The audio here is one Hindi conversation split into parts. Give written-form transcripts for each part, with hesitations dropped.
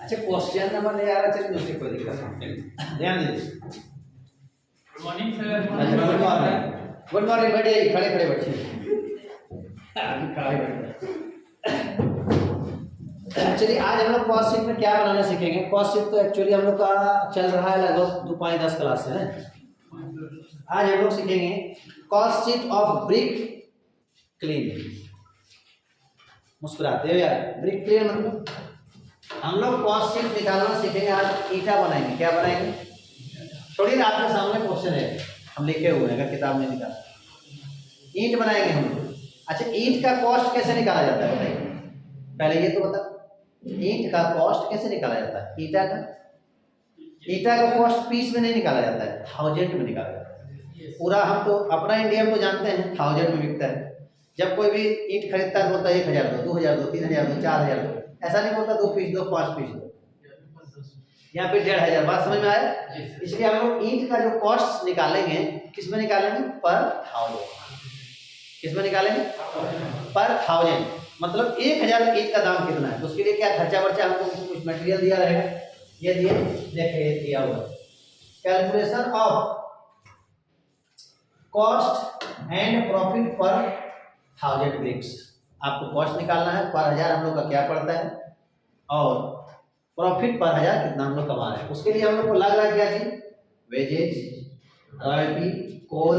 अच्छा क्वेश्चन नंबर नहीं आ रहा, चलिए दूसरी कोई दिक्कत नहीं, ध्यान दीजिए। Good morning sir. Good morning, good morning. बैठिए, खड़े खड़े बैठिए, अभी खड़े बैठिए। चलिए आज हम लोग कॉस्ट शीट में क्या बनाना सीखेंगे। कॉस्ट शीट तो एक्चुअली हम लोग का चल रहा है लगभग 2.10 क्लास से है। आज हम लोग सीखेंगे cost sheet of brick clean. मुस्कुराते हो यार, ब्रिक क्लीन मतलब हम लोग कॉस्ट शीट निकालना सीखेंगे। आज ईटा बनाएंगे। क्या बनाएंगे? थोड़ी आपके सामने क्वेश्चन है, हम लिखे हुए हैं, अगर किताब में निकाला ईंट बनाएंगे हम लोग। अच्छा ईंट का कॉस्ट कैसे निकाला जाता है बताइए, पहले ये तो बता, ईंट का कॉस्ट कैसे निकाला जाता है? ईटा का कॉस्ट पीस में नहीं निकाला जाता है, 1000 में निकाला जाता है। पूरा हम तो अपना इंडिया में तो जानते हैं 1000 में बिकता है। जब कोई भी ईंट खरीदता है बोलता है 1000 दो, 2000 दो, 3000 दो, 4000 दो, ऐसा नहीं बोलता 2 पीस दो, 5 पीस दो, या फिर 1500। बात समझ में आया? इसलिए हम लोग ईंट का जो कॉस्ट निकालेंगे किस में निकालेंगे? पर 1000। किस में निकालेंगे? पर 1000। मतलब 1000 ईंट का दाम कितना है, तो उसके लिए क्या खर्चा वर्चा हमको कुछ मटेरियल दिया रहेगा। ये दिया, देखिए ये दिया हुआ calculation of cost and profit पर 1000 ब्रिक्स। आपको कॉस्ट निकालना है, पर 1000 हम लोग का क्या पड़ता है, और प्रॉफिट पर 1000 कितना हम लोग कमा रहे हैं। उसके लिए हम लोग को लग रहा है क्या चीज? वेजेज, रॉयल्टी, कोल,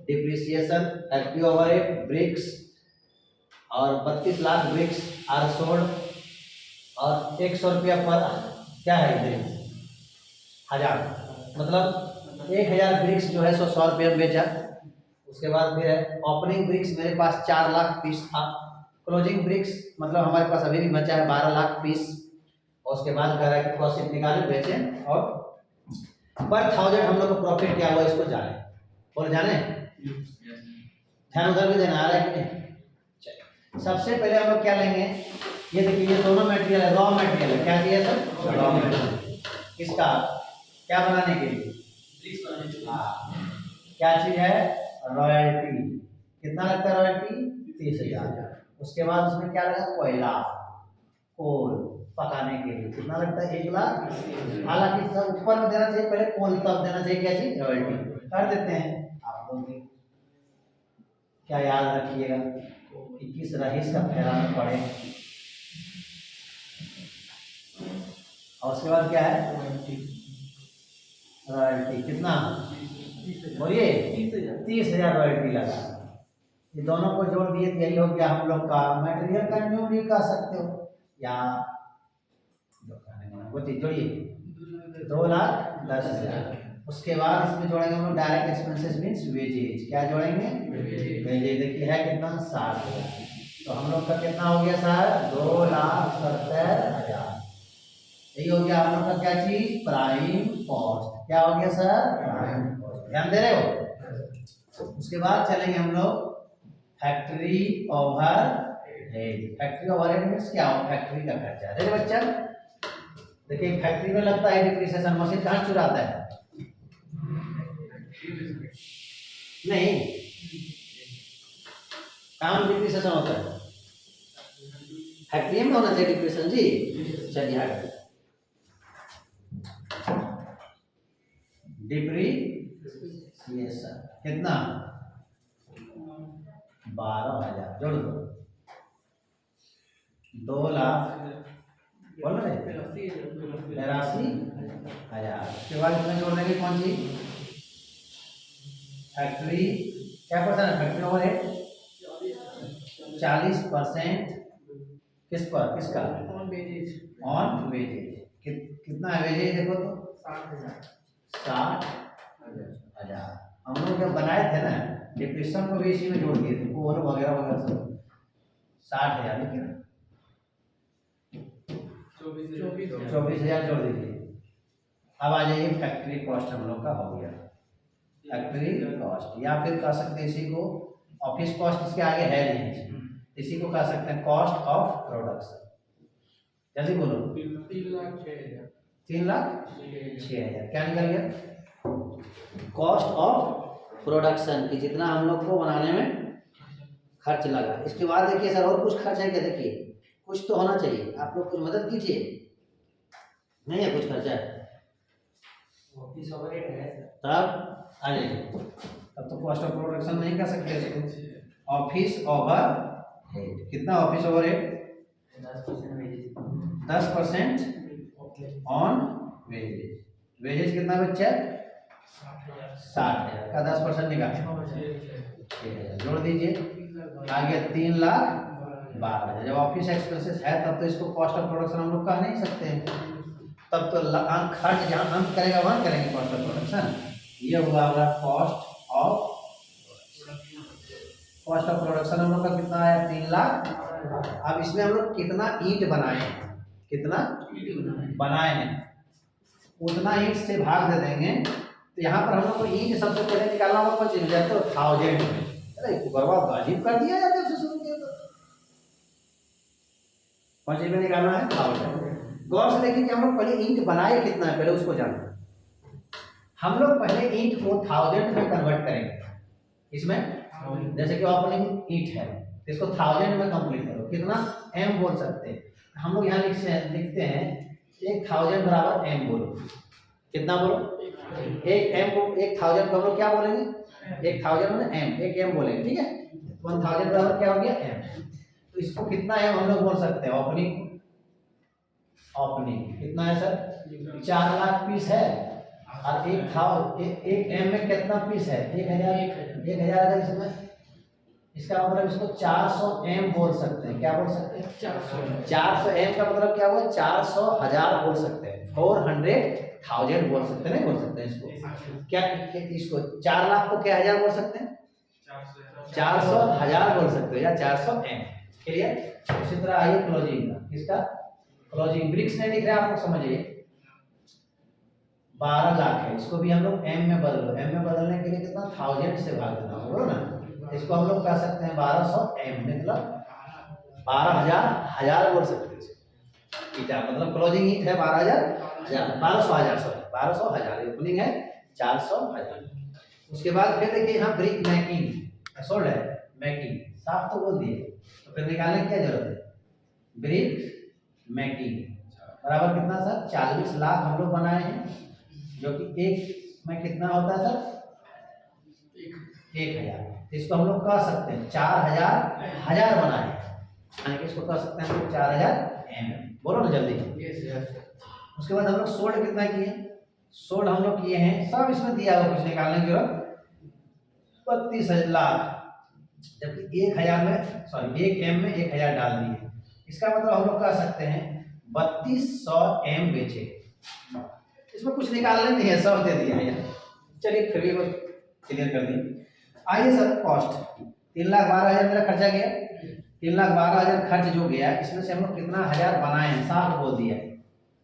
डिप्रिसिएशन, फैक्ट्री ओवरहेड, ब्रिक्स, और 32 लाख ब्रिक्स आर सोल्ड, और 100 रुपया पर क्या है ब्रिक्स 1000, मतलब 1000 ब्रिक्स जो है 100 रुपये में बेचा। उसके बाद फिर है ओपनिंग ब्रिक्स, मेरे पास 4 लाख पीस था। क्लोजिंग ब्रिक्स मतलब हमारे पास अभी भी बचा है 12 लाख पीस। और उसके बाद कह रहा है कि कॉस्ट शीट निकाले, बेचे, और पर 1000 हम लोग को प्रॉफिट क्या हुआ इसको जाने। बोल जाने, ध्यान उधर भी देना आ रहा है कि नहीं? चलिए सबसे पहले हम लोग क्या लेंगे, ये देखिए ये दोनों मटेरियल है, रॉ मटेरियल है। क्या दिया सर? Raw material. किसका? क्या बनाने के लिए? ब्रिक्स बनाने के लिए। हाँ, क्या चीज है? रॉयल्टी। कितना लगता है रॉयल्टी? 30,000। उसके बाद उसमें क्या लगा? कोयला, कोल पकाने के लिए कितना लगता है? 1 लाख। हालांकि सब ऊपर में देना चाहिए, पहले कोल तब देना चाहिए। क्या चीज? रॉयल्टी। कर देते हैं आप लोग भी। क्या याद रखिएगा कि किस रहीस का फेरा में पड़े। और उसके बाद क्या है? रॉयल्टी। कितना बोलिए? 30,000 रॉयल्टी लगा। ये दोनों को जोड़ दिए तो यही हो गया हम लोग का मटेरियल का न्यू भी कह सकते हो, या वो चीज जोड़िए 2,10,000। उसके बाद इसमें जोड़ेंगे हम लोग डायरेक्ट एक्सपेंसेस मींस वेजेज। क्या जोड़ेंगे? वेजेज। देखिए है कितना? 60,000। तो हम लोग का कितना हो गया सर? 2,70,000। यही हो गया हम लोग का क्या चीज? Prime cost. क्या हो गया सर? Prime cost. ध्यान दे रहे हो? उसके बाद चलेंगे हम लोग factory overhead. Factory overhead means क्या हो? फैक्ट्री का खर्चा। देखिए बच्चा, देखिए फैक्ट्री में लगता है डिप्रिसिएशन। मशीन कहाँ चुराता है? नहीं, काम डिप्रिसिएशन होता है फैक्ट्री में होना चाहिए डिप्रिसिएशन जी। चलिए आगे डिप्रिसिएशन कितना? 12,000 जोड़ दो, 2 लाख बोल रहे 83,000। उसके बाद इसमें जोड़ देंगे कौन सी? फैक्ट्री। क्या परसेंट है फैक्ट्री ओवरहेड? 40%। किस पर? किसका? On wages. कितना है वेजेज? देखो तो 60,000। हम लोग जब बनाए थे ना डिप्रेशन को भी इसी में जोड़ दिए थे, कोल वगैरह वगैरह सब। 60,000 लिखिए ना, 24,000 जोड़ दीजिए। अब आ जाइए फैक्ट्री कॉस्ट हम लोग का हो गया। फैक्ट्री कॉस्ट, या फिर कह सकते हैं इसी को ऑफिस कॉस्ट, इसके आगे है नहीं, इसी को कह सकते हैं कॉस्ट ऑफ प्रोडक्शन। जल्दी बोलो। 3,06,000। 3,06,000 क्या निकल गया? कॉस्ट ऑफ प्रोडक्शन की जितना हम लोग को बनाने में खर्च लगा। इसके बाद देखिए सर और कुछ खर्च है क्या? देखिए कुछ तो होना चाहिए, आप लोग कुछ मदद कीजिए। नहीं है कुछ खर्चा ऑफिस ओवरहेड है सर। तब आ जाइए, तब तो कॉस्ट ऑफ प्रोडक्शन नहीं कर सकते इसको। ऑफिस ओवर कितना office overhead 10% on wages. Wages कितना बच्चा है 60,000 का 10% निकाल 6,000 जोड़ दीजिए, आ गया 3,12,000। जब ऑफिस एक्सपेंसेस है तब तो इसको कॉस्ट ऑफ प्रोडक्शन हम लोग कह नहीं सकते हैं, तब तो खर्च जहाँ अंत करेगा वहाँ करेंगे कॉस्ट ऑफ प्रोडक्शन। ये हुआ हमारा कॉस्ट ऑफ प्रोडक्शन हम लोग का कितना आया 3,00,000। अब इसमें हम लोग कितना ईंट बनाए हैं, कितना बनाए हैं उतना ईंट से भाग दे देंगे। तो यहाँ पर हम लोग को ईंट सबसे पहले निकालना होगा कौन चीज जाते हो 1000 में। अरे बर्बाद अजीब कर दिया यार, जब से शुरू किया तो कौन चीज में निकालना है 1000। गौर से देखिए कि हम लोग पहले ईंट बनाए कितना है पहले उसको जाना। हम लोग पहले ईंट को 1000 में कन्वर्ट करेंगे। इसमें जैसे कि ओपनिंग ईंट है इसको 1000 में कंप्लीट करो, कितना m बोल सकते हैं हम लोग। यहाँ लिखते हैं 1000 बराबर m बोलो, कितना बोलो एक m को 1000 को हम लोग क्या बोलेंगे 1000 में m, एक m बोलेंगे, ठीक है। 1000 बराबर क्या हो गया m। तो इसको कितना m हम लोग बोल सकते हैं ओपनिंग कितना है सर 4 लाख पीस है, और एक m में कितना पीस है 1000 अगर इसमें इसका मतलब इसको 400 m बोल सकते हैं। क्या बोल सकते हैं 400 m का मतलब क्या हुआ 400,000 बोल सकते हैं, 400,000 बोल सकते हैं, नहीं बोल सकते हैं इसको क्या, इसको 4 लाख को क्या हजार बोल सकते हैं 400,000 बोल सकते हो या 400 m। क्लियर। उसी तरह आइए क्लोजिंग का, इसका क्लोजिंग ब्रिक्स नहीं लिख रहे आप लोग समझिए 12 लाख है, इसको भी हम लोग m में बदलो। m में बदलने के लिए कितना 1000 से भाग देना होगा ना, इसको हम लोग कह सकते हैं 1200 m, मतलब 12,000 बोल सकते हैं ठीक है। मतलब क्लोजिंग ईट है 12,000 ओपनिंग है 400,000। उसके बाद फिर देखिए यहाँ ब्रिक मेकिंग सोल्ड है, मेकिंग साफ तो बोल दिए, तो फिर निकालने की क्या जरूरत है ब्रिक मेकिंग बराबर कितना सर 40 लाख हम लोग बनाए हैं, जो कि एक में कितना होता है सर 1,000। इसको हम लोग कह सकते हैं 4,000 बनाए हैं, इसको कह सकते हैं हम लोग 4,000 m। बोलो ना जल्दी। उसके बाद हम लोग सोल्ड कितना किए, सोल्ड हम लोग किए हैं सब इसमें दिया हुआ, कुछ निकालने की जरूरत 32 लाख, जबकि 1,000 में सॉरी 1 m में 1,000 डाल दिए। इसका मतलब हम लोग कह सकते हैं 3200 m बेचे। इसमें कुछ निकालने नहीं है, सब दे दिया है यार। चलिए फिर भी क्लियर कर दिए। आइए सर कॉस्ट 3,12,000 मेरा खर्चा गया, 3,12,000 खर्च जो गया इसमें से हम लोग कितना हजार बनाए हैं साफ बोल दिया है।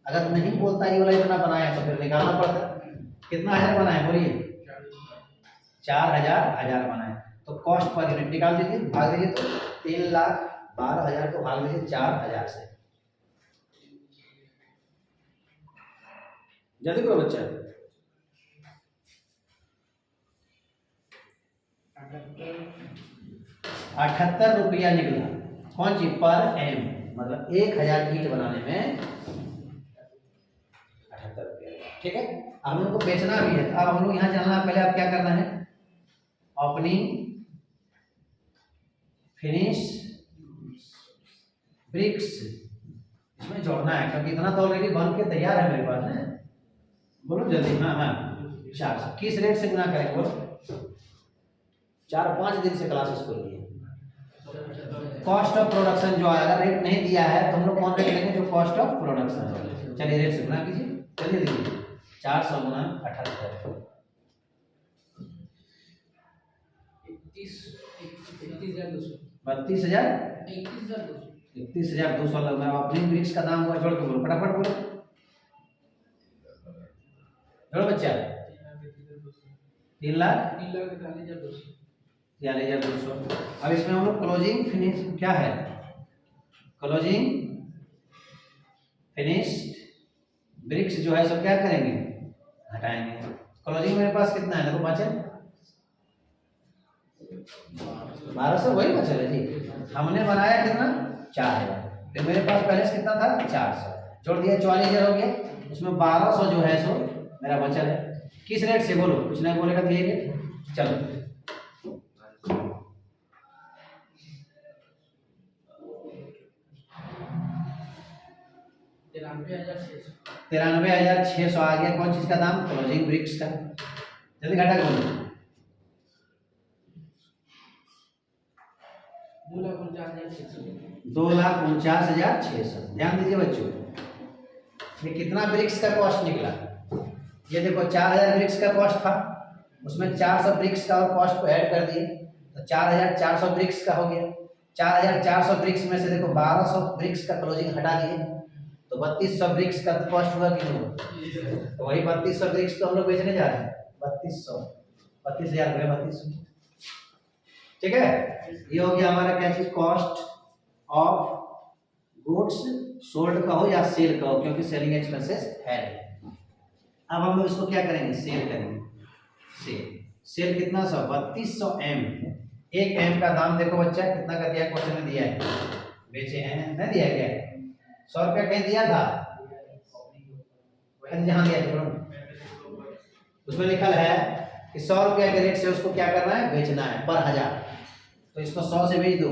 अगर नहीं बोलता ये वाला इतना बनाया तो फिर निकालना पड़ता। कितना हजार बनाए बोलिए 4,000 बनाए, तो कॉस्ट पर यूनिट निकाल दीजिए, भाग दीजिए। तो 3,12,000 को भाग दीजिए 4,000 से, जल्दी करो बच्चा। 78 रुपया निकला कौन सी पर m, मतलब 1,000 ईंट बनाने में 78 रुपया, ठीक है। हम लोग को बेचना भी है, अब हम लोग यहाँ चलना पहले अब क्या करना है ओपनिंग फिनिश ब्रिक्स इसमें जोड़ना है, क्योंकि इतना तो ऑलरेडी बन के तैयार है मेरे पास है। बोलो जल्दी। हाँ 400 किस रेट से गुना करेंगे बोलो, 4-5 दिन से क्लासेस खोल दिए। कॉस्ट ऑफ प्रोडक्शन जो है अगर रेट नहीं दिया है तो हम लोग कौन रेट लेंगे जो कॉस्ट ऑफ प्रोडक्शन है। चलिए रेट से गुना कीजिए, चलिए देखिए 400 गुना 78 31,200 लग रहा है। ओपनिंग ब्रिक्स का दाम हुआ, जोड़ के बोलो फटाफट बोलो, जोड़ो बच्चा 3,42,000। अब इसमें हम लोग क्लोजिंग फिनिश क्या है क्लोजिंग फिनिश ब्रिक्स जो है सब क्या करेंगे हटाएंगे। क्लोजिंग मेरे पास कितना है देखो बचे 1200 वही बचा है जी। हमने बनाया कितना 4,000, फिर मेरे पास पहले से कितना था 400, जोड़ दिया 44,000 हो गया, उसमें 1200 जो है सो मेरा बचल है। किस रेट से बोलो, कुछ नहीं बोलेगा तो यही रेट। चलो 93,600 आ गया। कौन चीज का दाम, क्लोजिंग ब्रिक्स का। जल्दी घटा बोलो। 2,49,600। ध्यान दीजिए बच्चों, ये कितना ब्रिक्स का कॉस्ट निकला। ये देखो 4,000 ब्रिक्स का कॉस्ट था, उसमें 400 ब्रिक्स का और कॉस्ट को ऐड कर दिए तो 4,400 ब्रिक्स का हो गया। 4,400 ब्रिक्स में से देखो 1,200 ब्रिक्स का क्लोजिंग हटा दिए तो 3,200 ब्रिक्स का कॉस्ट हुआ कि नहीं हुआ। तो वही 3,200 ब्रिक्स तो हम लोग बेचने जा रहे हैं। 3,200 32,000 रुपये 3,200। ठीक है, ये हो गया हमारा क्या चीज, कॉस्ट ऑफ गुड्स सोल्ड का हो या सेल का हो, क्योंकि सेलिंग एक्सपेंसेस है। अब हम लोग इसको क्या करेंगे, सेल करेंगे। सेल कितना सा, 3200 एम। एक एम का दाम देखो बच्चा कितना का दिया, क्वेश्चन में दिया है, बेचे हैं नहीं दिया गया, 100 रुपया कहीं दिया था, जहां दिया था उसमें लिखा है कि 100 रुपया के रेट से उसको क्या करना है, बेचना है पर 1000। तो इसको 100 से बेच दो,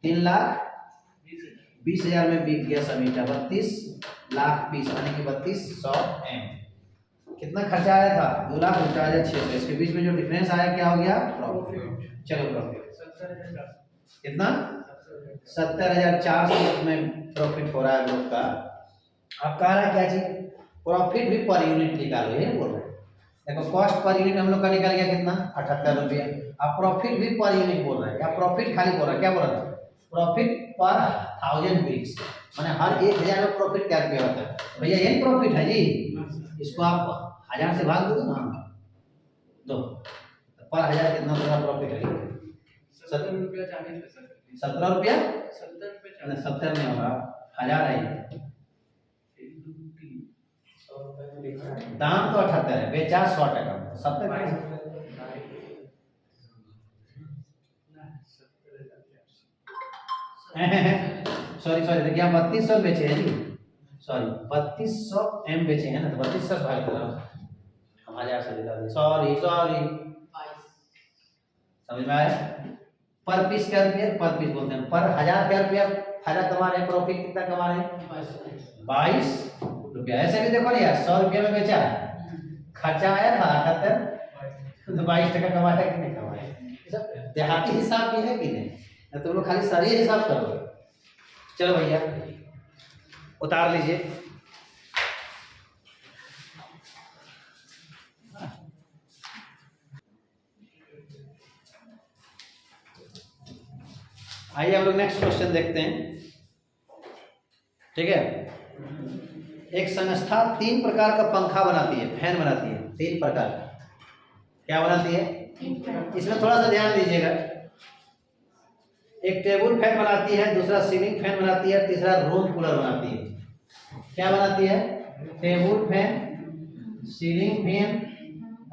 3,20,000 में बिक गया समीटा। 32 लाख पीस यानी कि 3200 एम। कितना खर्चा आया था, 2,49,600। इसके बीच में जो डिफरेंस आया क्या हो गया, प्रॉफिट। चलो प्रॉफिट कितना, 70,400 में प्रॉफिट हो रहा है लोग का। अब कह रहा है क्या चीज, प्रॉफिट भी पर यूनिट निकालो, ये बोल रहे हैं। देखो कॉस्ट पर यूनिट हम लोग का निकल गया कितना, 78 रुपये। अब प्रॉफिट भी पर यूनिट बोल रहा है, या प्रॉफिट खाली बोल रहा है, क्या बोल रहा है, प्रॉफिट पर 1000 ब्रिक्स, माने हर 1,000 में प्रॉफिट क्या रुपया होता है भैया, यही प्रॉफिट है जी। इसको आप 1000 से भाग दो ना, दो पर 1000 कितना तुम्हारा प्रॉफिट है, 17 रुपया 70 रुपया 70 नहीं होगा, 1000 है। दाम तो 78 है, बेचा 100 टका, 70 सॉरी देखिए आप 3200 बेचे हैं जी, सॉरी 3200 एम बेचे हैं ना, तो 3200 भाग करो, हम 1000 से दिला दिए, सॉरी समझ में आया। पर पीस क्या रुपया, पर पीस बोलते हैं, पर 1000 क्या रुपया फायदा कमा रहे हैं, प्रॉफिट कितना कमा रहे हैं, 22 रुपया। ऐसे भी देखो ना यार, 100 रुपया में बेचा, खर्चा आया था 78, तो 22 टका कमाया कि नहीं कमाया। देहाती हिसाब भी है कि नहीं, ना तुम लोग खाली सारी हिसाब करो। चलो भैया उतार लीजिए। आइए हम लोग नेक्स्ट क्वेश्चन देखते हैं। ठीक है, एक संस्था 3 प्रकार का पंखा बनाती है, फैन बनाती है, 3 प्रकार। क्या बनाती है, इसमें थोड़ा सा ध्यान दीजिएगा। एक टेबल फैन बनाती है, दूसरा सीलिंग फैन बनाती है, तीसरा रूम कूलर बनाती है। क्या बनाती है, table fan, ceiling fan,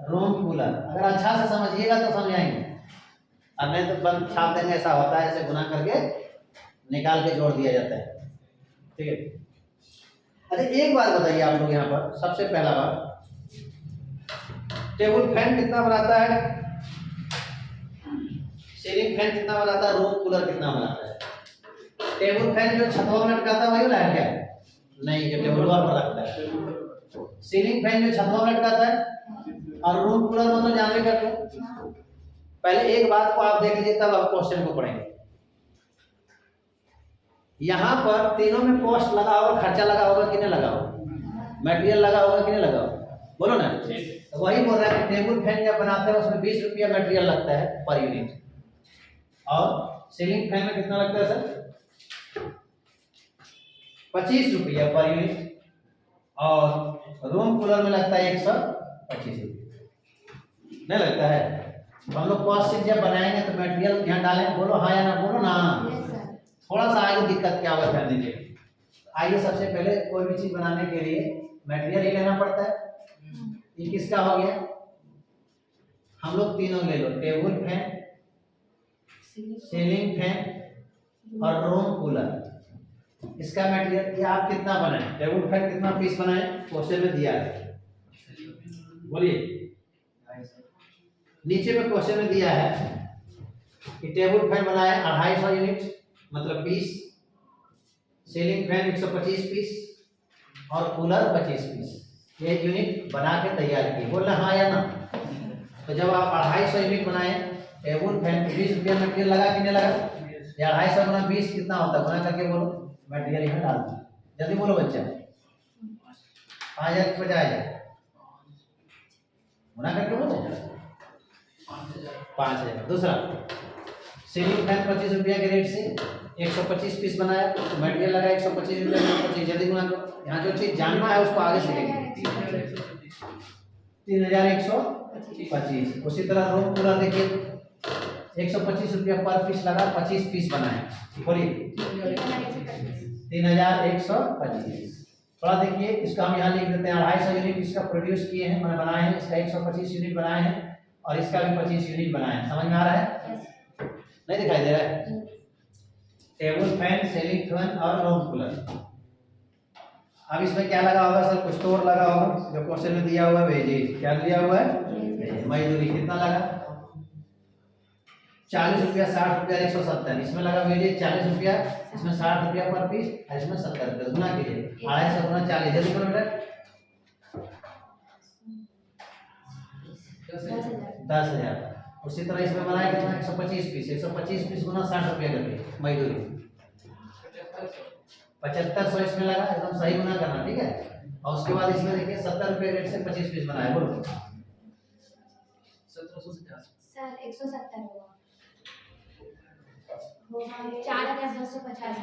room cooler. अगर अच्छा से समझिएगा तो समझाएंगे, और नहीं तो बंद छाप देंगे। ऐसा होता है, ऐसे गुना करके निकाल के जोड़ दिया जाता है। ठीक है, अच्छा एक बात बताइए आप लोग यहाँ पर, सबसे पहला बात, टेबल फैन कितना बनाता है, सीलिंग फैन कितना बनाता है, रूम कूलर कितना बनाता है। टेबल फैन जो छतों में लटकाता है वही लाइट क्या नहीं, जो टेबल पर रखता है। सीलिंग फैन जो छतों में लटकाता है, और रूम कूलर मतलब जानते करते हैं। पहले एक बात को आप देख लीजिए, तब आप क्वेश्चन को पढ़ेंगे। यहाँ पर तीनों में कॉस्ट लगा होगा, खर्चा लगा होगा कि नहीं लगा होगा, मटेरियल लगा होगा कि नहीं लगा होगा, बोलो ना। तो वही बोल रहा है कि टेबल फैन जब बनाते हैं उसमें 20 रुपया मटेरियल लगता है पर यूनिट, और सीलिंग फैन में कितना लगता है सर, 25 रुपया पर यूनिट, और रूम कूलर में लगता है 125 रुपया। नहीं लगता है। हम लोग कॉस्ट शीट जब बनाएंगे तो मटेरियल ध्यान डालें, बोलो हाँ या ना, बोलो ना। थोड़ा सा आगे दिक्कत क्या होगा ध्यान दीजिए। आइए सबसे पहले कोई भी चीज बनाने के लिए मटेरियल ही लेना पड़ता है। ये किसका हो गया, हम लोग तीनों ले लो, टेबल फैन, सीलिंग फैन और रूम कूलर। इसका मटेरियल, ये आप कितना बनाए, टेबल फैन कितना पीस बनाए, क्वेश्चन में दिया है, बोलिए। नीचे में क्वेश्चन में दिया है कि टेबल फैन बनाए 250 यूनिट मतलब पीस, सीलिंग फैन 125 पीस और कूलर 25 पीस, ये यूनिट बना के तैयार किए। बोलना हाँ या ना। तो जब आप 250 यूनिट बनाए, टेबल फैन 20 रुपया मटेरियल लगा कि नहीं लगा, या 250 गुना 20 कितना होता है, गुना करके बोलो, मटेरियल यहाँ डाल दो, जल्दी बोलो बच्चा। 5000 की बजाय गुना करके बोलो 5000। दूसरा, सीलिंग फैन 25 रुपया के रेट से 125 पीस बनाया, तो मटेरियल लगा 125 रुपया, 125 जल्दी गुना करो। यहाँ जो चीज जानना है उसको आगे से लेंगे। 3125। उसी तरह रूम पूरा देखिए, 125 रुपया पर पीस लगा, 25 पीस बनाए, बोलिए 3125। थोड़ा देखिए इसका हम यहाँ लिख देते हैं, 250 यूनिट इसका प्रोड्यूस किए हैं, मैंने बनाए हैं, इसका 125 यूनिट बनाए हैं और इसका भी 25 यूनिट बनाए हैं। समझ में आ रहा है, नहीं दिखाई दे रहा है? टेबल फैन, सीलिंग फैन और रूम कूलर। अब इसमें क्या लगा होगा सर, कुछ तो और लगा होगा, जो क्वेश्चन में दिया हुआ है वेजेज, क्या दिया हुआ है, मजदूरी कितना लगा, 40 रुपया, 60 रुपया, 170, इसमें लगा वेजेज 40 रुपया, इसमें 60 रुपया पर पीस और इसमें 70 रुपया। गुना कीजिए, 250 गुना 40, जल्दी करो बेटा, 10,000। उसी तरह इसमें बनाया कितना, 125 पीस, 125 पीस गुना 60 रुपया करके मजदूरी 7500 इसमें लगा, एकदम सही गुना करना, ठीक है। और उसके बाद इसमें देखिए 70 रुपये रेट से 25 पीस बनाया, बोलो 1750 सर 170 होगा 4250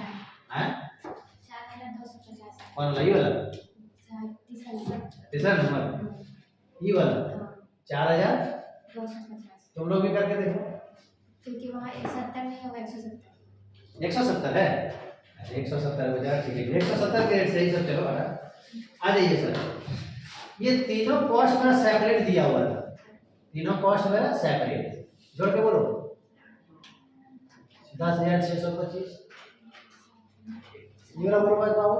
हैं, 4250 कौन लगी वाला, सर तीसरा नंबर ये वाला 4250। तुम लोग भी करके देखो, क्योंकि वहाँ 170 नहीं होगा, 170 170 है, 170 हो जाएगा, ठीक है, 170 के रेट से ही सब। चलो आ जाइए सर, ये तीनों कॉस्ट मेरा सेपरेट दिया हुआ था, तीनों कॉस्ट मेरा सेपरेट, जोड़ के बोलो 10,625। मेरा बोलो भाई बाबू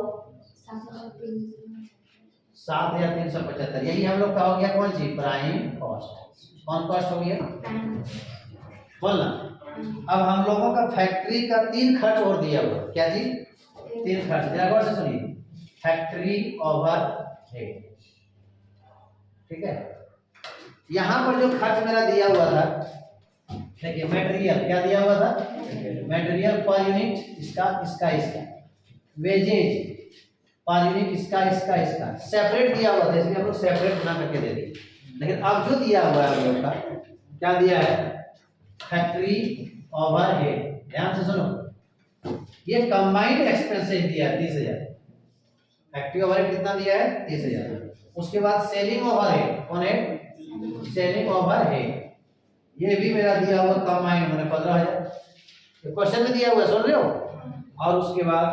7,375। यही हम लोग का हो गया, कौन सी प्राइम कॉस्ट, कौन कॉस्ट हो गया, बोलना। अब हम लोगों का फैक्ट्री का 3 खर्च और दिया हुआ, क्या जी, 3 खर्च, जरा गौर से सुनिए। फैक्ट्री ओवरहेड, ठीक है। यहाँ पर जो खर्च मेरा दिया हुआ था, देखिए मटेरियल क्या दिया हुआ था, मटेरियल पर यूनिट इसका इसका इसका, वेजेज पर यूनिट इसका इसका इसका, सेपरेट दिया हुआ था, इसलिए हम लोग सेपरेट बना करके दे दिए। लेकिन अब जो दिया हुआ है हम लोग का, क्या दिया है, फैक्ट्री ओवरहेड, ध्यान से सुनो, ये कंबाइंड एक्सपेंसेस दिया है 30,000, फैक्ट्री ओवरहेड कितना दिया है, 30,000। उसके बाद सेलिंग ओवरहेड, कौन है, सेलिंग ओवरहेड, ये भी मेरा दिया हुआ कंबाइंड, मैंने 15,000, ये क्वेश्चन में दिया हुआ है, सुन रहे हो। और उसके बाद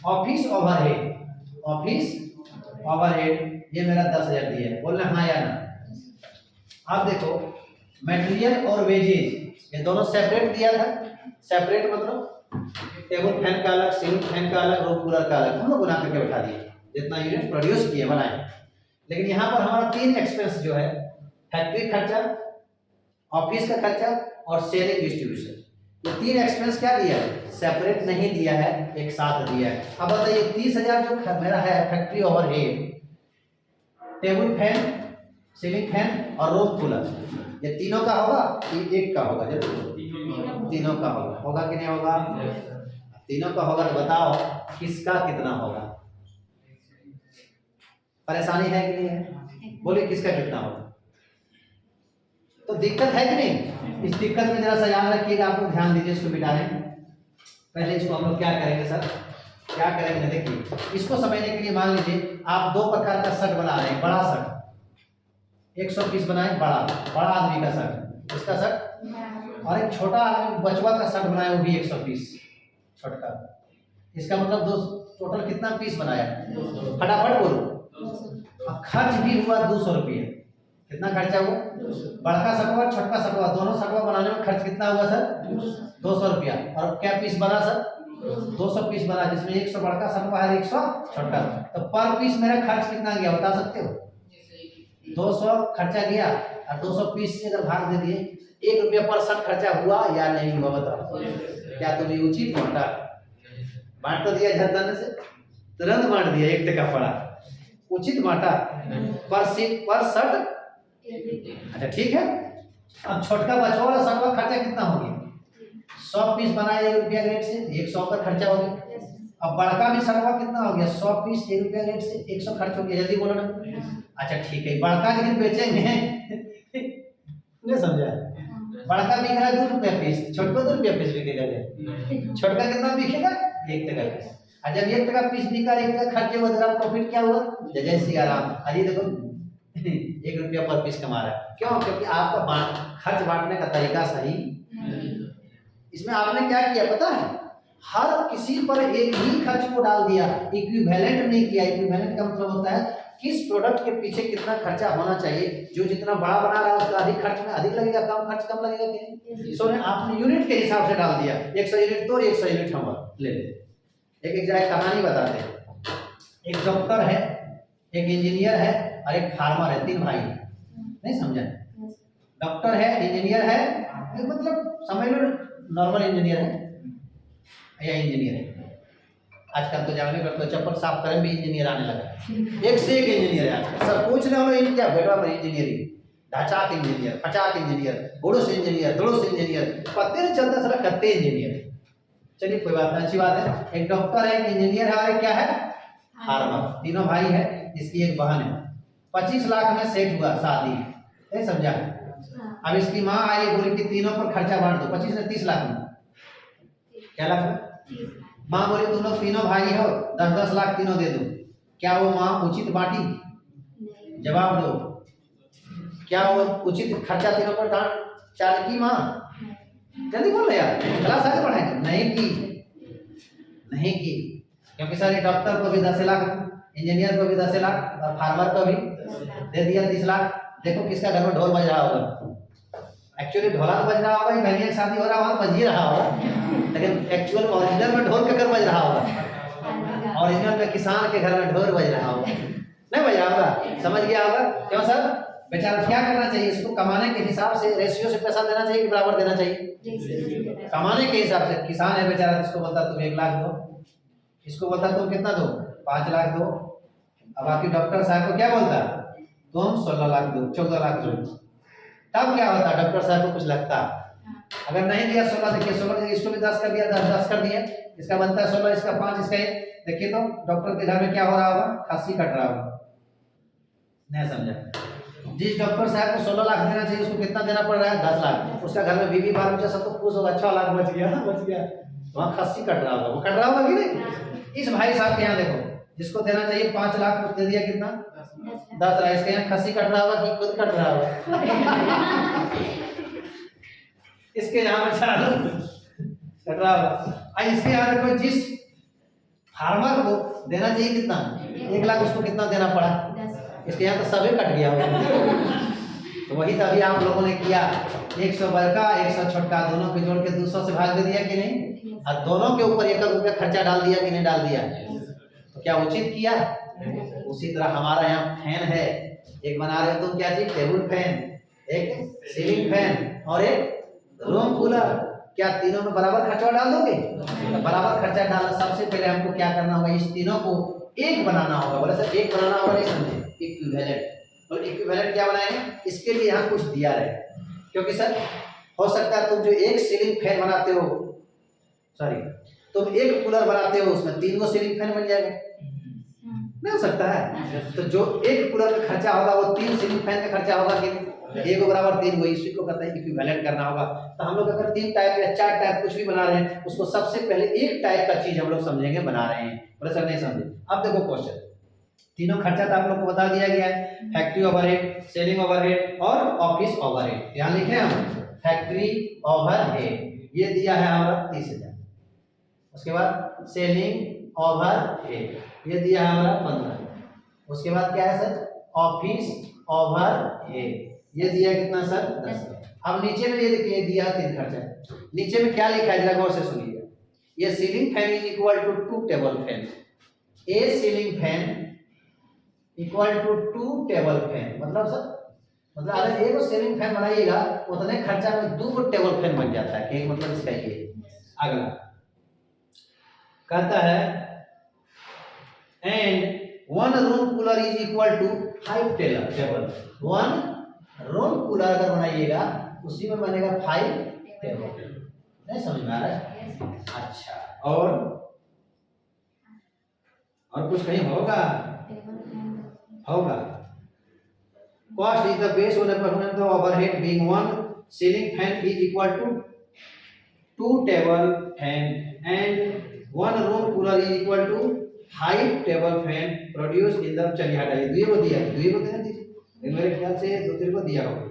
ऑफिस ओवरहेड, ऑफिस ओवरहेड ये मेरा 10,000 दिया है, बोलना हाँ या ना। आप देखो मटेरियल और वेजेज ये दोनों सेपरेट दिया था, सेपरेट मतलब टेबल फैन का अलग, सीलिंग फैन का अलग, रूम कूलर का अलग, हम लोग बना करके बैठा दिए, जितना यूनिट प्रोड्यूस किए बनाए। लेकिन यहाँ पर हमारा 3 एक्सपेंस जो है, फैक्ट्री खर्चा, ऑफिस का खर्चा और सेलिंग डिस्ट्रीब्यूशन, ये 3 एक्सपेंस क्या दिया है, सेपरेट नहीं दिया है, एक साथ दिया है। अब बताइए 30,000 जो मेरा है factory overhead, table fan, ceiling fan और रूम कूलर, ये तीनों का होगा कि एक का होगा, जरूर तीनों का होगा कि नहीं होगा, तीनों का होगा। तो बताओ किसका कितना होगा, परेशानी है कि नहीं है, बोलिए किसका कितना होगा। तो दिक्कत है कि नहीं, इस दिक्कत में जरा सा याद रखिएगा, आप लोग ध्यान दीजिए, इसको मिटाने पहले इसको हम लोग क्या करेंगे सर, क्या करेंगे, देखिए इसको समझने के लिए मान लीजिए आप 2 प्रकार का शर्ट बना रहे हैं, बड़ा शर्ट 100 पीस बनाए, बड़ा आदमी का शर्ट, इसका शर्ट, और एक छोटा आदमी बचवा का शर्ट बनाया, वो भी 100 पीस छोटा, इसका मतलब 2 टोटल कितना पीस बनाया, फटाफट बोलो। अब खर्च भी हुआ 200 रुपये, कितना खर्चा हुआ, बड़का सटवा छोटका सटवा दोनों सटवा बनाने में खर्च कितना हुआ सर, 200 रुपया। और क्या पीस बना सर, 200 पीस बना जिसमें 100 बड़का सटवा है 100 छोटा, तो पर पीस मेरा खर्च कितना गया बता सकते हो? 200 खर्चा गया और 200 पीस से अगर भाग दे दिए 1 रुपया पर शर्ट खर्चा हुआ या नहीं हुआ बताओ? क्या तुम्हें उचित बांटा? बांट तो दिया झरदाने से, तुरंत बांट दिया 1 टका पड़ा, उचित बांटा पर सीट पर शर्ट। अच्छा ठीक है, अब छोटका बचवा वाला शर्ट का खर्चा कितना हो गया? 100 पीस बनाए 1 रुपया रेट से 100 का खर्चा हो गया। अब बड़का भी शर्ट का कितना हो गया? 100 पीस 1 रुपया रेट से 100 खर्च हो गया, जल्दी बोलो ना। अच्छा ठीक है, बड़का लेकिन बेचेंगे नहीं समझा? बड़का बिक रहा है 2 रुपया पीस, छोटका 2 रुपया पीस बिकेगा क्या? छोटका कितना बिकेगा? 1 टका पीस। और जब 1 टका पीस बिका 1 टका खर्चे हुआ तो प्रॉफिट क्या हुआ? जय सिया राम। अरे देखो 1 रुपया पर पीस कमा रहा है, क्यों? क्योंकि आपका खर्च बांटने का तरीका सही। इसमें आपने क्या किया पता है? हर किसी पर एक ही खर्च को डाल दिया, इक्विवेलेंट नहीं किया। इक्विवेलेंट का मतलब होता है किस प्रोडक्ट के पीछे कितना खर्चा होना चाहिए। जो जितना बड़ा बना रहा है उसका अधिक खर्च में अधिक लगेगा, कम खर्च कम लगेगा कि? सो आपने यूनिट के हिसाब से डाल दिया, 100 यूनिट तो 100 यूनिट हम ले ले। एक जरा कहानी बताते हैं। एक डॉक्टर है, एक इंजीनियर है और एक फार्मर है, 3 भाई। नहीं समझा? डॉक्टर है, इंजीनियर है, मतलब समझ लो नॉर्मल इंजीनियर है या इंजीनियर है। आजकल तो जानवे करते हो चप्पल साफ करें भी इंजीनियर आने लगा, एक से एक इंजीनियर है आजकल। सब पूछ रहे हो क्या बेटा पर इंजीनियरिंग, ढाचाक इंजीनियर, फचाक इंजीनियर, बुड़स इंजीनियर, दुड़स इंजीनियर, पत्ते नहीं चलता सारा कत्ते इंजीनियर। चलिए कोई बात नहीं, अच्छी बात है। एक डॉक्टर है, एक इंजीनियर है और एक क्या है? फार्मर। तीनों भाई है, इसकी एक बहन है। 25 लाख में सेट हुआ शादी, नहीं समझा? अब इसकी माँ आई बोली कि तीनों पर खर्चा बांट दो, 25 ने 30 लाख में, क्या लाख में? माँ बोली तुम लोग तीनों भाई हो, 10-10 लाख तीनों दे दो। क्या वो माँ उचित बांटी? जवाब दो, क्या वो उचित खर्चा तीनों पर चाल की माँ? जल्दी बोलो यार, क्लास आगे बढ़ाएंगे। नहीं की, क्योंकि सर डॉक्टर को भी 10 लाख, इंजीनियर को भी 10 लाख और फार्मर को भी दे दिया 30 लाख। देखो किसका घर में ढोल बज रहा होगा? एक्चुअली ढोला बज रहा होगा, बहनिया की शादी हो रहा होगा, बज ही रहा होगा, लेकिन एक्चुअल ओरिजिनल में ढोल का घर बज रहा होगा। ओरिजिनल में किसान के घर में ढोल बज रहा होगा, नहीं बज रहा होगा? समझ गया होगा? क्यों सर? बेचारा क्या करना चाहिए? इसको कमाने के हिसाब से रेशियो से पैसा देना चाहिए कि बराबर देना चाहिए? कमाने के हिसाब से। किसान है बेचारा, इसको बोलता तुम 1 लाख दो, इसको बोलता तुम कितना दो? 5 लाख दो। अब आपकी डॉक्टर साहब को क्या बोलता? तुम 16 लाख दो, 14 लाख दो। तब क्या होता? डॉक्टर साहब को कुछ लगता। अगर नहीं दिया 16, देखिए 16 इसको भी 10 कर दिया, 10 कर दिए, इसका बनता है 16, इसका 5, इसका 1। देखिए तो डॉक्टर के घर में क्या हो रहा होगा? खस्सी कट रहा होगा। नहीं समझा? जिस डॉक्टर साहब को 16 लाख देना चाहिए उसको कितना देना पड़ रहा है? 10 लाख। उसका घर में बीवी बाल बच्चा सब तो खुश होगा, 6 लाख बच गया, बच गया। वहाँ खस्सी कट रहा होगा, वो कट रहा होगा कि नहीं? इस भाई साहब के यहाँ देखो, जिसको देना चाहिए 5 लाख दे दिया, कितना? 10 लाख। इसके यहाँ खस्सी कट रहा होगा कि खुद कट रहा होगा? इसके यहाँ बेचारा कट रहा होगा। इसके यहाँ देखो, जिस फार्मर को देना चाहिए कितना? 1 लाख, उसको कितना देना पड़ा? इसके यहाँ तो सभी कट गया होगा। तो वही तभी आप लोगों ने किया, 100 बड़का 100 छोटका, दोनों को जोड़ के 200 से भाग दे दिया कि नहीं? और दोनों के ऊपर 1 रुपया खर्चा डाल दिया कि नहीं डाल दिया? तो क्या उचित किया? उसी तरह हमारा यहाँ फैन है, एक बना रहे हो तुम क्या चीज? टेबल फैन, एक सीलिंग फैन और एक रूम कूलर। क्या तीनों में बराबर खर्चा डाल दोगे? तो बराबर खर्चा डालना, सबसे पहले हमको क्या करना होगा? इस तीनों को एक बनाना होगा। बोले सर एक बनाना होगा, नहीं समझे? इक्विवेलेंट। तो इक्विवेलेंट क्या बनाएंगे? इसके लिए यहाँ कुछ दिया रहे, क्योंकि सर हो सकता है तुम जो एक सीलिंग फैन बनाते हो, सॉरी तुम एक कूलर बनाते हो, उसमें 3 गो सीलिंग फैन बन जाएगा, नहीं हो सकता है? तो जो एक कूलर का खर्चा होगा वो 3 सीलिंग फैन का खर्चा होगा कि 1 बराबर 3 गो, इसी को कहते हैं इक्विवेलेंट करना होगा। तो हम लोग अगर 3 टाइप या 4 टाइप कुछ भी बना रहे हैं, उसको सबसे पहले एक टाइप का चीज हम लोग समझेंगे बना रहे हैं। बोले सर नहीं समझे? अब देखो क्वेश्चन, तीनों खर्चा तो आप लोग को बता दिया गया है, फैक्ट्री ओवरहेड, सेलिंग ओवरहेड और ऑफिस ओवरहेड। यहाँ लिखे हम फैक्ट्री ओवरहेड, ये दिया है हमारा 30,000। उसके बाद सेलिंग ओवरहेड, ये दिया है हमारा 15। उसके बाद क्या है सर? ऑफिस ओवरहेड, ये दिया है कितना सर? 10। अब नीचे में ये देखिए दिया 3 खर्चा। नीचे में क्या लिखा है जरा गौर से सुनिएगा, ये ceiling fan is equal to 2 table fan. A ceiling fan equal to 2 table fan, मतलब सर मतलब अगर एक सीलिंग फैन बनाइएगा उतने खर्चा में 2 टेबल फैन बन जाता है। कि मतलब इसका ये अगला कहता है and 1 room cooler is equal to 5 table. 1 room cooler अगर बनाइएगा उसी में बनेगा 5 टेबल। नहीं समझ में आ रहा है? Yes. अच्छा, और कुछ कहीं होगा? Table fan. होगा। Cost is the base on the overhead being 1 ceiling fan is equal to 2 table fan and 1 room cooler is equal to 5 table fan produced in the, चलिए हटाइए, दुई को दिया दीजिए, मेरे ख्याल से 2-3 को दिया होगा।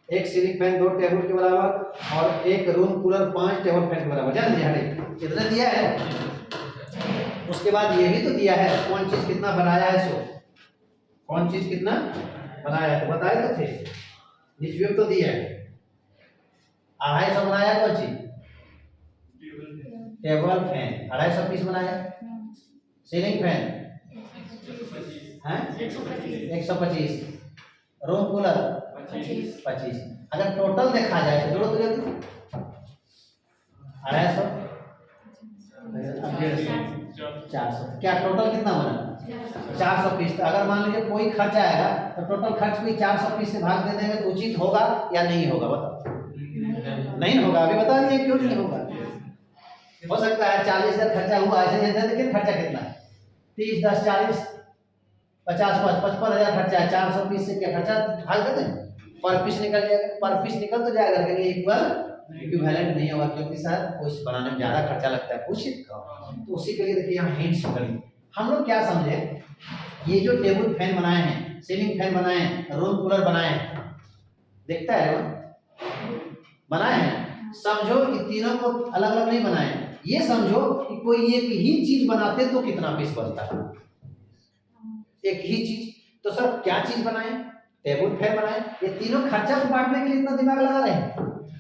एक सीलिंग फैन 2 टेबल के बराबर और एक रूम कूलर 5 टेबल फैन के बराबर, जान दीजिए हटाइए, कितना दिया है। उसके बाद ये भी तो दिया है कौन चीज कितना बनाया है, सो कौन चीज कितना बनाया है तो बताए तो थे, नीचे तो दिया है 250 बनाया कौन चीज, टेबल फैन 250 पीस बनाया। सीलिंग फैन हैं 125, रूम कूलर 25। अगर टोटल देखा जाए तो जोड़ो तो जल्दी 250 400, क्या टोटल कितना बना 400 पीस। तो अगर मान लीजिए कोई खर्च आएगा तो टोटल खर्च को 400 पीस से भाग दे देंगे तो उचित होगा या नहीं होगा, बताओ। नहीं होगा, अभी बता दिए क्यों नहीं होगा। हो सकता है 40,000 खर्चा हुआ ऐसे जैसे, लेकिन खर्चा कितना है 30 10 40 50 55,000 खर्चा है, 400 पीस से क्या खर्चा भाग देते हैं, पर पीस निकल जाएगा, पर पीस निकल तो जाएगा लेकिन इक्विवेलेंट नहीं होगा क्योंकि सर कुछ बनाने में ज्यादा खर्चा लगता है कुछ तो उसी के लिए देखिए यहाँ हिंट्स करिए। हम लोग क्या समझे, ये जो टेबल फैन बनाए हैं, सीलिंग फैन बनाए हैं, रूम कूलर बनाए हैं, देखता है बनाए हैं, समझो कि तीनों को अलग अलग नहीं बनाए, ये समझो कि कोई एक ही चीज बनाते तो कितना पीस बनता है, एक ही चीज। तो सर क्या चीज बनाए, टेबल फैन बनाए, ये तीनों खर्चा को बांटने के लिए इतना दिमाग लगा रहे हैं,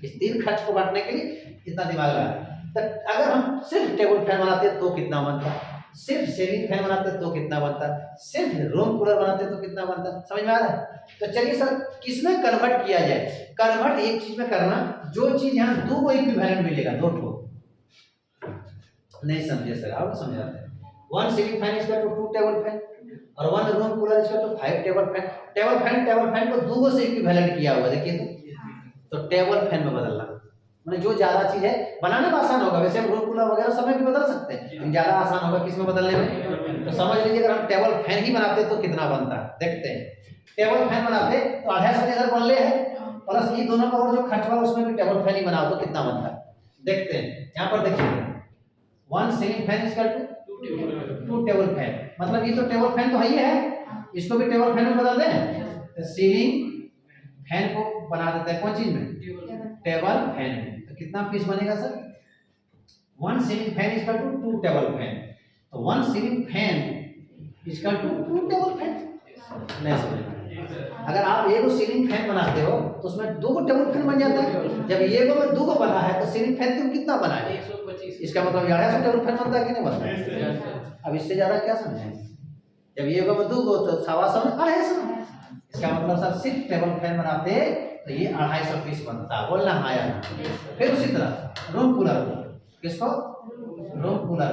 इस 3 खर्च को बांटने के लिए इतना दिमाग लगा रहे हैं। तो अगर हम सिर्फ टेबल फैन बनाते तो कितना बनता, सिर्फ सीलिंग फैन बनाते तो कितना बनता, सिर्फ रूम कूलर बनाते तो कितना बनता, समझ में आ रहा है। तो चलिए सर किसमें कन्वर्ट किया जाए, कन्वर्ट एक चीज में करना जो चीज यहाँ 2 को इक्विवेलेंट मिलेगा, 2 को नहीं समझे सर, आप समझाते हैं। 1 सीलिंग फैन इसका तो 2 टेबल फैन और 1 रूम कूलर इसका तो 5 टेबल फैन। टेबल फैन को 2 से इक्विवेलेंट किया हुआ देखिए तो टेबल फैन में बदलना, मतलब जो ज्यादा चीज है बनाने में आसान होगा, वैसे हम रूम कूलर वगैरह सब में भी बदल सकते हैं लेकिन ज्यादा आसान होगा किस में बदलने में। तो समझ लीजिए अगर हम टेबल फैन ही बनाते तो कितना बनता, देखते हैं। टेबल फैन बनाते तो 250 इधर बनले है प्लस ये दोनों का और जो खर्च हुआ उसमें भी टेबल फैन ही बनाओ तो कितना बनता है, देखते हैं। यहाँ पर देखिए 1 सीलिंग फैन इसका 2 टेबल फैन, मतलब ये तो टेबल फैन तो है ही है, इसको भी टेबल फैन में बदल दें तो सीलिंग फैन को बना देते हैं कौन चीज में, टेबल फैन में। तो कितना पीस बनेगा sir, 1 ceiling fan equal to 2 table fan, तो 1 ceiling fan equal to 2 table fan. नहीं समझ, अगर आप एक सीलिंग फैन बनाते हो तो उसमें 2 टेबल फैन बन जाता है, जब ये में 2 बना है तो सीलिंग फैन तुम कितना बना है 125, इसका मतलब 250 टेबल फैन बनता है कि नहीं बनता। अब इससे ज्यादा क्या समझेंगे, जब ये में 2 तो 125 में 250, इसका मतलब सर सिर्फ टेबल फैन बनाते तो ये 250 पीस बनता, बोलना हाँ या ना। फिर उसी तरह रूम कूलर, किसको रूम कूलर,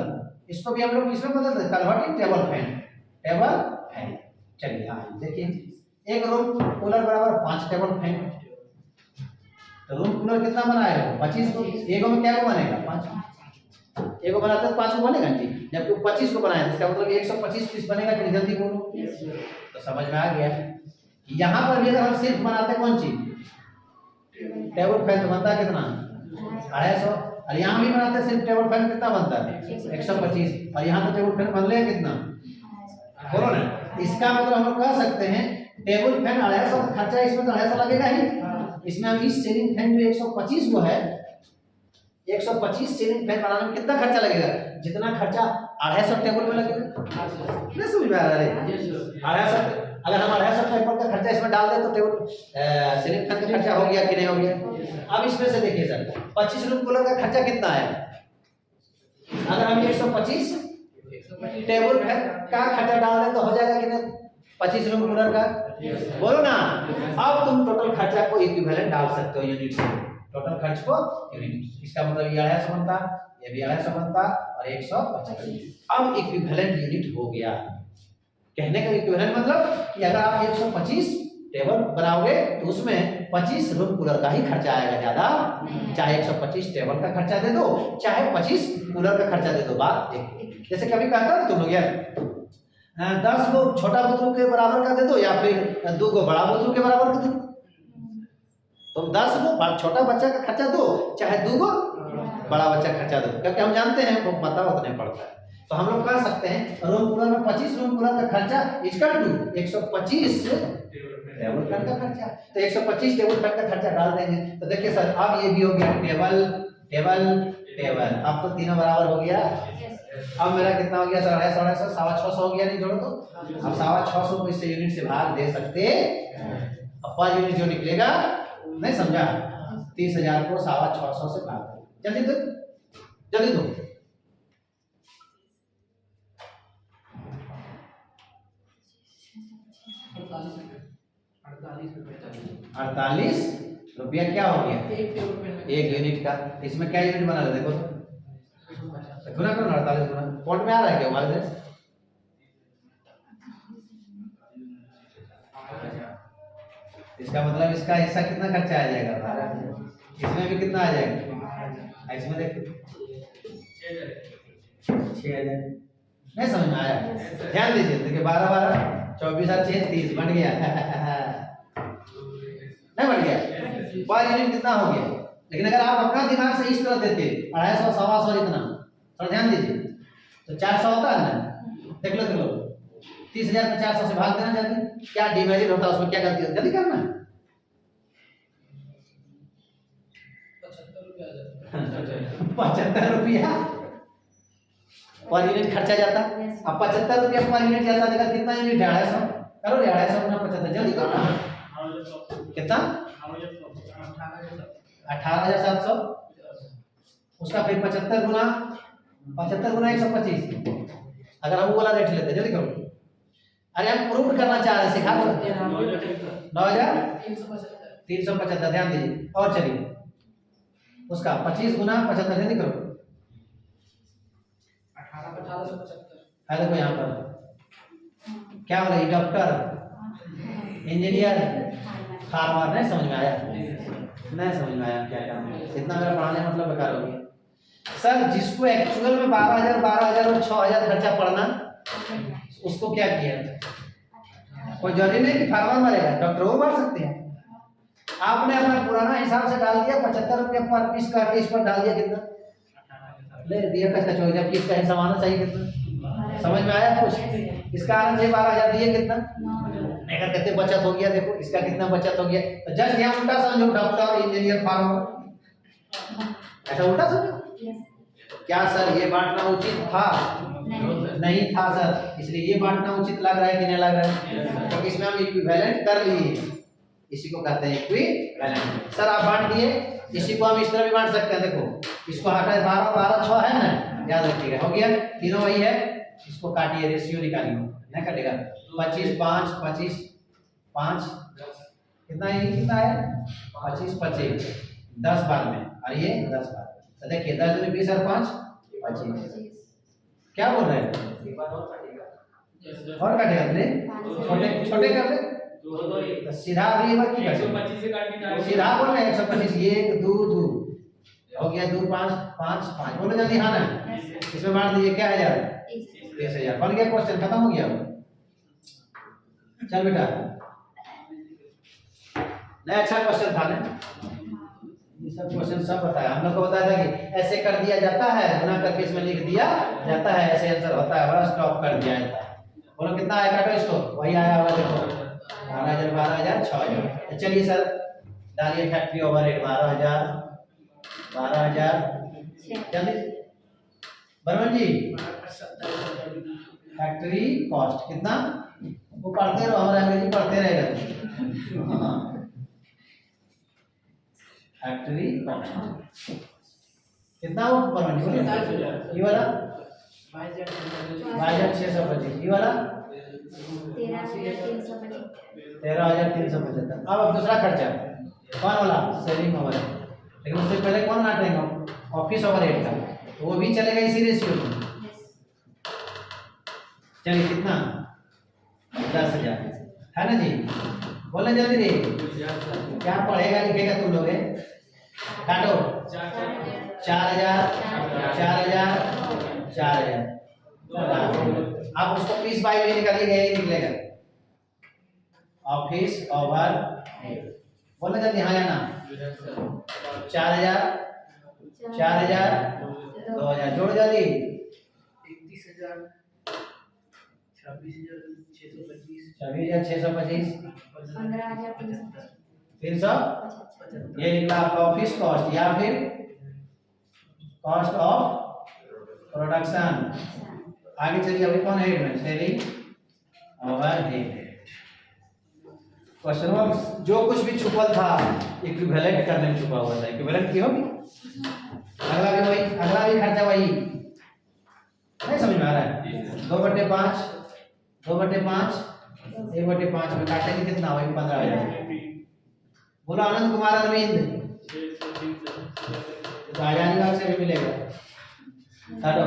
इसको भी हम लोग किसमें बदल देते, कन्वर्टिंग टेबल फैन। चलिए हाँ देखिए एक रूम कूलर बराबर 5 टेबल फैन, तो रूम कूलर कितना बनाएगा 25 को, एक में क्या को बनेगा 5, एक को बनाते तो 5 को बनेगा जी, जबकि 25 को बनाए इसका मतलब 125 पीस बनेगा कि जल्दी बोलो। तो समझ में आ गया, यहाँ पर भी अगर हम सिर्फ बनाते कौन चीज टेबल फैन तो बनता कितना 250, और यहाँ भी बनाते सिर्फ टेबल फैन कितना बनता है 125, और यहाँ तो टेबल फैन बन ले कितना बोलो ना। इसका मतलब हम लोग कह सकते हैं टेबल फैन 250 का खर्चा इसमें तो 250 लगेगा ही, इसमें हम इस सीलिंग फैन जो 125 को है 125 सीलिंग फैन बनाने में कितना खर्चा लगेगा, जितना खर्चा 250 टेबल में लगेगा। नहीं समझ में आ रहा है 250, अगर हम 250 टेबल का खर्चा इसमें डाल दे तो टेबल सीलिंग फैन का खर्चा हो गया कि नहीं हो गया। अब इसमें से देखिए सर 25 रूम कूलर का खर्चा कितना है अगर हम 125 टेबल फैन का खर्चा डाल दें तो हो जाएगा कितना 25 रूम कूलर का बोलो ना। अब तुम टोटल खर्चा को इक्विवेलेंट डाल सकते हो यूनिट से, टोटल खर्च को यूनिट। इसका मतलब ये 250 बनता, ये भी 250 बनता और 125। अब इक्विवेलेंट यूनिट हो गया। कहने का इक्विवेलेंट मतलब कि अगर आप 125 टेबल बनाओगे तो उसमें 25 रूम कूलर का ही खर्चा आएगा, ज्यादा चाहे 125 टेबल का खर्चा दे दो चाहे 25 कूलर का खर्चा दे दो। बात एक जैसे कभी कहता ना तुम लोग यार 10 गो छोटा बुतरू के बराबर का दे दो या फिर 2 गो बड़ा बुतरू के बराबर का दो। तुम 10 गो छोटा बच्चा का खर्चा दो चाहे 2 गो बड़ा बच्चा खर्चा दो, क्योंकि हम जानते हैं वो पता उतने पड़ता है। तो हम लोग कह सकते हैं रूम कूलर में 25 रूम कूलर का खर्चा इक्वल टू 125 टेबल फैन का खर्चा। तो 125 टेबल फैन का खर्चा डाल देंगे। तो देखिए सर अब ये भी हो गया टेबल टेबल टेबल, अब तो तीनों बराबर हो गया। अब मेरा कितना हो गया सर 650 650 हो गया, नहीं जोड़ो तो अब 650 को इससे यूनिट से भाग दे सकते। अब पर यूनिट जो निकलेगा नहीं समझा, 30,000 को 650 से भाग दो। जल्दी दो जल्दी दो। 48 रुपया क्या हो गया एक यूनिट का। इसमें क्या यूनिट बना रहे देखो तो गुना करो ना 48 गुना। पॉइंट में आ रहा है क्या हमारे देश? इसका मतलब इसका हिस्सा कितना खर्चा आ जाएगा? इसमें भी कितना आ जाएगा? इसमें देखो 6,000। नहीं समझ में आया? ध्यान दीजिए, देखिए 12 12 24 और 6 30 बन गया नहीं बन गया? पर यूनिट कितना हो गया? लेकिन अगर आप अपना दिमाग से इस तरह देते 250 125 इतना, थोड़ा ध्यान दीजिए, तो 400 होता है ना। देख लो 30,000 को 400 से भाग देना जल्दी। क्या डिवाइड होता है उसमें, क्या गलती होती है? जल्दी करना। 75 रुपया पर यूनिट खर्चा जाता। अब 75 रुपया पर यूनिट जाता, देखा कितना यूनिट है? 250 करो, 250 गुना 75 जल्दी करो ना। कितना? 18,700। उसका फिर 75 गुना 125। अगर हम वो वाला रेट लेते जल्दी करो। अरे हम प्रूफ करना चाह रहे हैं, सिखा दो। 9,375 ध्यान दीजिए। और चलिए उसका 25 गुना 75 जल्दी करो। 18,1875 है। देखो यहाँ पर क्या बोला, डॉक्टर इंजीनियर फार्मर। नहीं समझ में आया? नहीं समझ में आया क्या काम है? इतना मेरा पढ़ाने मतलब बेकार हो गया सर। जिसको एक्चुअल में 12,000 12,000 और 6,000 खर्चा पड़ना, उसको क्या किया? कोई जरूरी नहीं कि फार्मर मरेगा, डॉक्टर वो मर सकते हैं। आपने अपना पुराना हिसाब से डाल दिया 75 रुपया पर पीस का, इस पर डाल दिया कितना ले दिया का चौक, जबकि इसका हिसाब आना चाहिए कितना। समझ में आया कुछ? इसका आना चाहिए 12,000 दिए कितना, अगर कहते बचत हो गया। देखो इसका कितना बचत हो गया। तो जस्ट यहाँ उल्टा समझो, डॉक्टर इंजीनियर फार्मर, ऐसा उल्टा समझो। क्या सर ये बांटना उचित था? नहीं था सर, इसलिए ये बांटना उचित लग रहा है कि नहीं लग रहा है? तो इसमें हम इक्विवेलेंट कर लिए, इसी को कहते हैं इक्विवेलेंट। सर आप बांट दिए, इसी को हम इस तरह भी बांट सकते हैं। देखो इसको हटा 12 12 6 है ना, याद रखिएगा। हो गया, तीनों वही है। इसको काटिए, रेशियो निकालिए, नहीं कटेगा। 25 5 25 5 कितना है? कितना है? 25 25 10 बार में, और ये 10 बार। तो देखिए 10 में 20 और 5 25। क्या बोल रहे हैं? और काटेगा नहीं, छोटे छोटे कर ले तो सीधा भी बात की 125 से काट के सीधा बोल रहे हैं 125। 1 2 2 हो गया, 2 5 5 5 बोलो जल्दी। हाँ ना, इसमें बांट दीजिए। क्या है यार? 30,000 बन गया। क्वेश्चन खत्म हो गया। चल बेटा, नहीं अच्छा क्वेश्चन था ना, ये सब क्वेश्चन सब बताया। हम लोग को बताया था कि ऐसे कर दिया जाता है, गुना करके इसमें लिख दिया जाता है, ऐसे आंसर होता है, बड़ा स्टॉप कर दिया जाता है। बोलो कितना आया? काटो इसको, वही आया होगा देखो 12,000 12,000 6,000। चलिए सर डालिए फैक्ट्री ओवरहेड 12,000 12,000 जल्दी बर्मन जी। फैक्ट्री कॉस्ट कितना? वो पढ़ते रहो, हमारा अंग्रेजी पढ़ते रहेगा। फैक्ट्री कॉस्ट कितना वो परमानेंट बोलिए? ये वाला 22,625, ये वाला 13,375। 13,375। अब दूसरा खर्चा कौन वाला? सेलिंग ओवर, लेकिन उससे पहले कौन काटेंगे? ऑफिस ओवरहेड का, तो वो भी चलेगा इसी रेशियो में। चलिए कितना? 10,000 है ना जी? बोलना जल्दी रे, क्या पढ़ेगा लिखेगा तुम लोग? काटो 4,000 4,000 4,000। आप उसको पीस बाई में निकालिएगा, यही निकलेगा ऑफिस ओवर। बोलना जल्दी, हाँ या ना? 4,000 4,000 2,000, जोड़ जल्दी। 26,625 300। ये निकला आपका ऑफिस कॉस्ट या फिर कॉस्ट ऑफ प्रोडक्शन। आगे चलिए, अभी कौन हेड में? Selling overhead. क्वेश्चन में जो कुछ भी छुपा था इक्विवेलेंट करने में छुपा हुआ था, इक्विवेलेंट की होगी। अगला भी वही, अगला भी खर्चा वही। नहीं समझ में आ रहा है? 2/5 2/5 1/5 में काटेंगे कितना? वही 15,000। बोलो आनंद कुमार अरविंद, तो आजादी बाग से भी मिलेगा। काटो,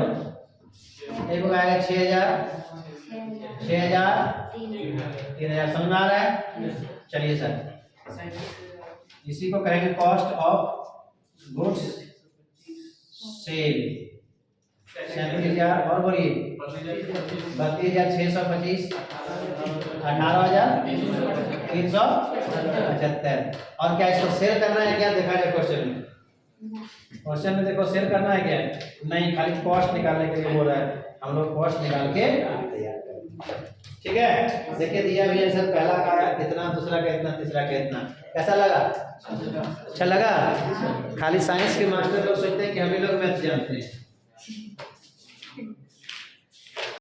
एक को आएगा 6,000 6,000 3,000। समझ में आ रहा है? चलिए सर, इसी को कहेंगे कॉस्ट ऑफ गुड्स सेल। 37,000 और बोलिए 32,625 18,375। और क्या इसको सेल करना है क्या? देखा जाए क्वेश्चन में। क्वेश्चन में देखो सेल करना है क्या? नहीं, खाली कॉस्ट निकालने के लिए बोल रहा है। हम लोग कॉस्ट निकाल के तैयार करेंगे। ठीक है, देखिए दिया भी है सर, पहला का कितना, दूसरा का इतना, तीसरा का इतना। कैसा लगा? अच्छा लगा? खाली साइंस के मास्टर लोग सोचते हैं कि हम ही लोग मैथ जानते हैं।